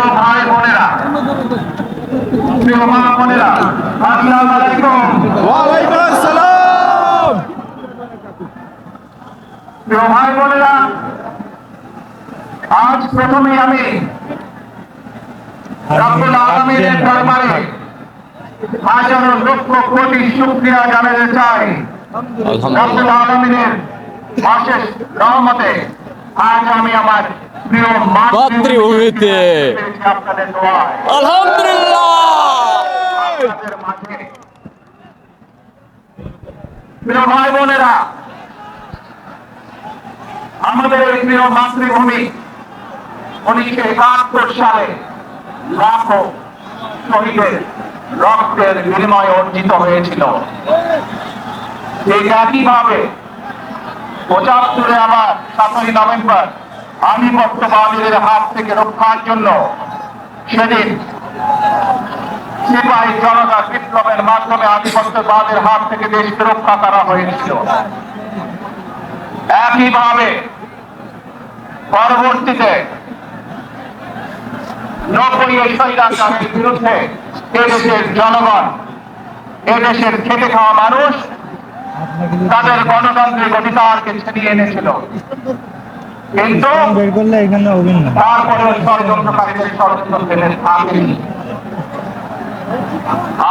প্রিয় ভাই বোনেরা, প্রিয় মা বোনেরা, আসসালামু আলাইকুম। ওয়ালাইকুম আসসালাম। প্রিয় ভাই বোনেরা, আজ প্রথমে আমি রব্বুল আলামিনের দরবারে হাজারো লক্ষ কোটি শুকরিয়া জানাতে চাই। রব্বুল আলামিনের অশেষ রহমতে আজ আমি আমার প্রিয় মাতৃভূমিতে আপনাদের দোয়ায় আলহামদুলিল্লাহ। আপনাদের মাঝে। প্রিয় ভাই বোনেরা, আমাদের এই প্রিয় মাতৃভূমি 1971 সালে লাখো শহীদের রক্তের বিনিময়ে অর্জিত হয়েছিল। ঠিক একইভাবে 75-এ আবার 7ই নভেম্বর আধিপত্যবাদীদের হাত থেকে রক্ষার জন্য সেদিন সিপাহী জনতা বিপ্লবের মাধ্যমে আধিপত্যবাদের হাত থেকে দেশকে রক্ষা করা হয়েছিল। একইভাবে পরবর্তীতে 90 স্বৈরাচারের বিরুদ্ধে এদেশের জনগণ, এদেশের খেটে খাওয়া মানুষ তাদের গণতান্ত্রিক অধিকারকে ছিনিয়ে এনেছিল। কিন্তু তারপরে ষড়যন্ত্রকারীদের ষড়যন্ত্র ফেলে থাকেনি।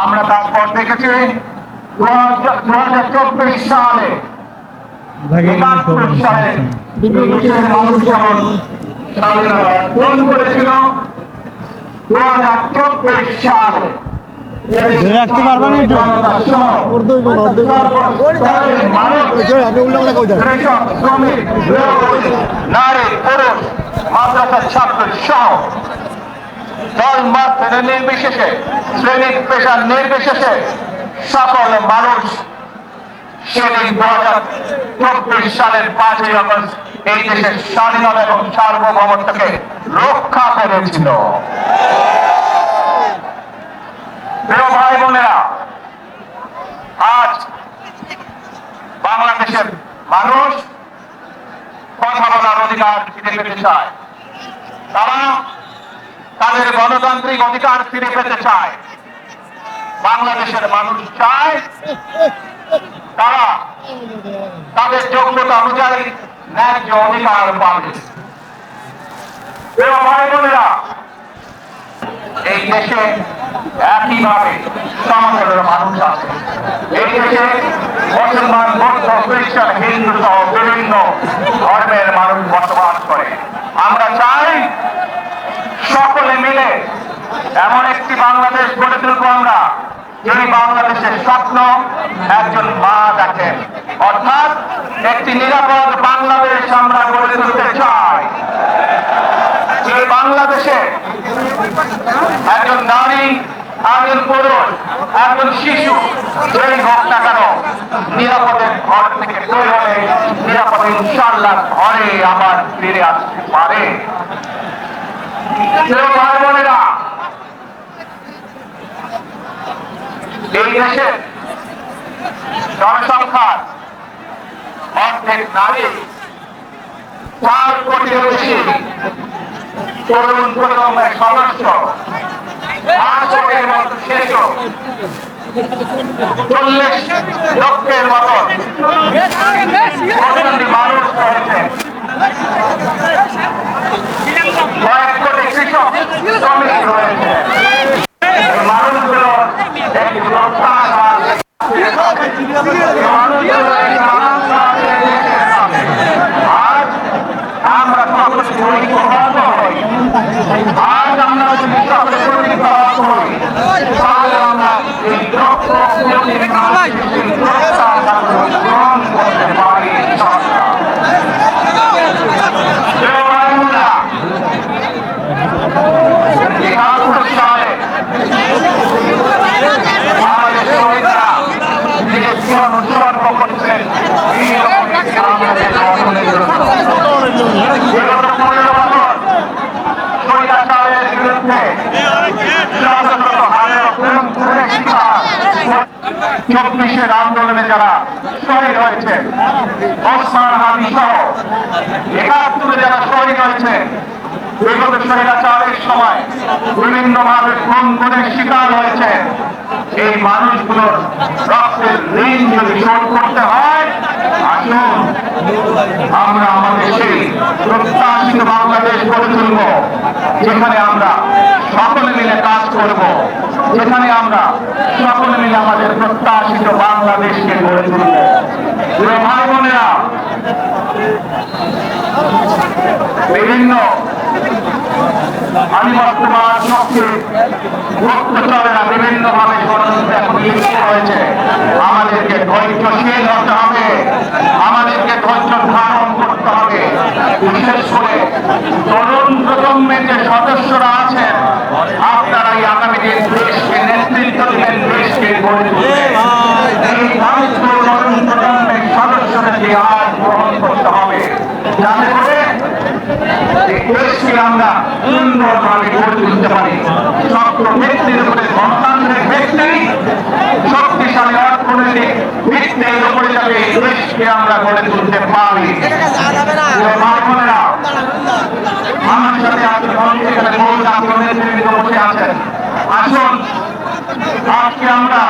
আমরা তারপর দেখেছি 2024 সালে 71 সালে দেশের মানুষ যখন স্বাধীনতা গ্রহণ করেছিল, 2024 সালে রাখতে পারবেন একটু নারী পুরুষ মাদ্রাসার ছাত্র সহ দল মত নির্বিশেষে, শ্রেণী পেশার নির্বিশেষে সকল মানুষ সেদিন 2024 সালের 5ই আগস্ট এই দেশের স্বাধীনতা এবং সার্বভৌমত্বকে রক্ষা করেছিল। প্রিয় ভাই বোনেরা, আজ বাংলাদেশের মানুষ কথা বলার অধিকার ফিরে পেতে চায়। তারা তাদের গণতান্ত্রিক অধিকার ফিরে পেতে চায়। বাংলাদেশের মানুষ চায় তারা তাদের যোগ্যতা অনুযায়ী ন্যায্য অধিকার পাবে। প্রিয় ভাই বোনেরা, এই দেশে একইভাবে সমাজের মানুষ আছে। এই দেশে মুসলমান, বৌদ্ধ, খ্রিস্টান, হিন্দু সহ বিভিন্ন ধর্মের মানুষ বসবাস করে। আমরা চাই সকলে মিলে এমন একটি বাংলাদেশ গড়ে তুলব আমরা, যিনি বাংলাদেশের স্বপ্ন একজন মা দেখেন, অর্থাৎ একটি নিরাপদ বাংলাদেশ আমরা গড়ে তুলতে চাই। যে বাংলাদেশে একজন নারী, একজন পুরুষ, একজন শিশু যেই হোক না কেন নিরাপদে ঘর থেকে বের হয়ে নিরাপদে ইনশাআল্লাহ ঘরে আবার ফিরে আসতে পারে। ভাই বোনেরা, এই দেশের জনসংখ্যার অর্ধেক নারী, 4 কোটির বেশি তরুণ প্রজন্মের সদস্য, 5 কোটির মতো শিশু, 40 লক্ষের মতো মানুষ রয়েছে, কয়েক কোটি কৃষক শ্রমিক রয়েছে। মানুষগুলো আজ আমরা আজ আমরা যদি সকলে তাহলে আমরা এই গ্রহণ করতে পারি। চব্বিশের আন্দোলনে যারা শহীদ হয়েছে, ওসমান হাদি সহ 71-এ যারা শহীদ হয়েছে, বিগত স্বৈরাচারের সময় বিভিন্নভাবে খুন গুমের শিকার হয়েছে। এই মানুষগুলোর রক্তের ঋণ যদি শোধ করতে হয়, আসুন আমরা আমাদের সেই প্রত্যাশিত বাংলাদেশ গড়ে তুলব, যেখানে আমরা সকলে মিলে কাজ করব, যেখানে আমরা সকলে মিলে আমাদের প্রত্যাশিত বাংলাদেশকে গড়ে তুলব। প্রিয় ভাই বোনেরা, বিভিন্ন আধিপত্যবাদ শক্তির গুপ্তচরেরা বিভিন্ন ভাবে ষড়যন্ত্রে এখন লিপ্ত হয়েছে। আমাদেরকে ধৈর্যশীল হতে হবে, আমাদেরকে ধৈর্য ধারণ করতে হবে। বিশেষ করে তরুণ প্রজন্মের যে সদস্যরা আছেন, আপনারাই আগামী দিন দেশকে নেতৃত্ব দিবেন, দেশকে গড়ে তুলবেন। এই দায়িত্ব তরুণ প্রজন্মের সদস্যদেরকে আজ গ্রহণ করতে হবে, যাতে করে দেশকে আমরা সুন্দরভাবে গড়ে তুলতে পারি। শক্ত ভিত্তির উপরে গণতান্ত্রিক ভিত্তি, শক্তিশালী অর্থনৈতিক ভিত্তির উপরে যাতে এই দেশকে আমরা গড়ে তুলতে পারি। ভাই বোনেরা, আমার সাথে আজকে এখানে বহু জাতীয় নেতৃবৃন্দ বসে আছেন। আসুন আজকে আমরা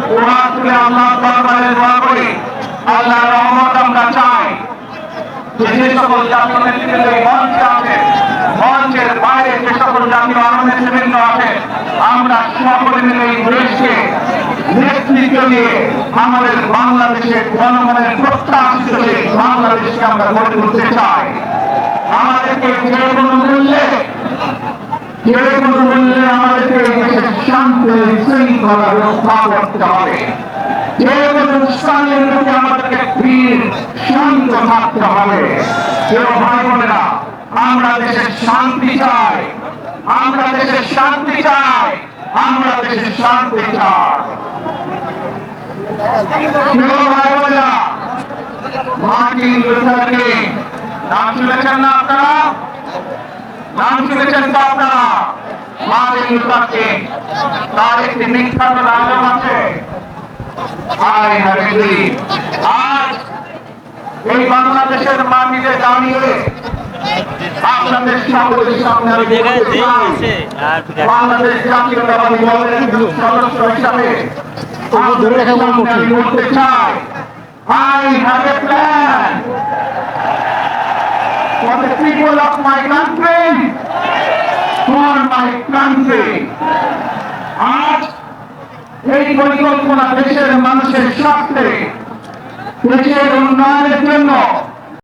দোয়া তুলে আল্লাহ দরবারে দোয়া করি, আল্লাহর রহমত আমরা চাই। যে সকল জাতীয় নেতৃবৃন্দ এই মঞ্চে আছেন, মঞ্চের বাইরে যে সকল জাতীয় নেতৃবৃন্দ আছেন, আমরা সকলে মিলে এই দেশকে নেতৃত্ব দিয়ে আমাদের বাংলাদেশের জনগণের প্রত্যাশিত সেই বাংলাদেশকে আমরা গড়ে তুলতে চাই। আমাদেরকে যে কোনো মূল্যে আমাদেরকে এই দেশের শান্তি শৃঙ্খলা রক্ষা করতে হবে। যে কোনো স্থানের মধ্যে আমাদেরকে স্থির শান্ত থাকতে হবে। কেউ ভাই বোনেরা, আমরা দেশের শান্তি চাই, আমরা দেশের শান্তি চাই, আমরা দেশের শান্তি চাই। কেউ ভাই বোনেরা, মার্টিন লুথার কিং নাম শুনেছেন না আপনারা? নাম শুনেছেন তো আপনারা? মার্টিন লুথার কিং, তার একটি বিখ্যাত ডায়লগ আছে, I have a dream. আজ এই বাংলাদেশের মাটিতে দাঁড়িয়ে আপনাদের সকলের সামনে আমি বলতে চাই, বাংলাদেশ জাতীয়তাবাদী দলের সদস্য হিসাবে আমি বলতে চাই, I have a plan for the people of my country, for my country. আজ এই পরিকল্পনা দেশের মানুষের স্বার্থে, দেশের উন্নয়নের জন্য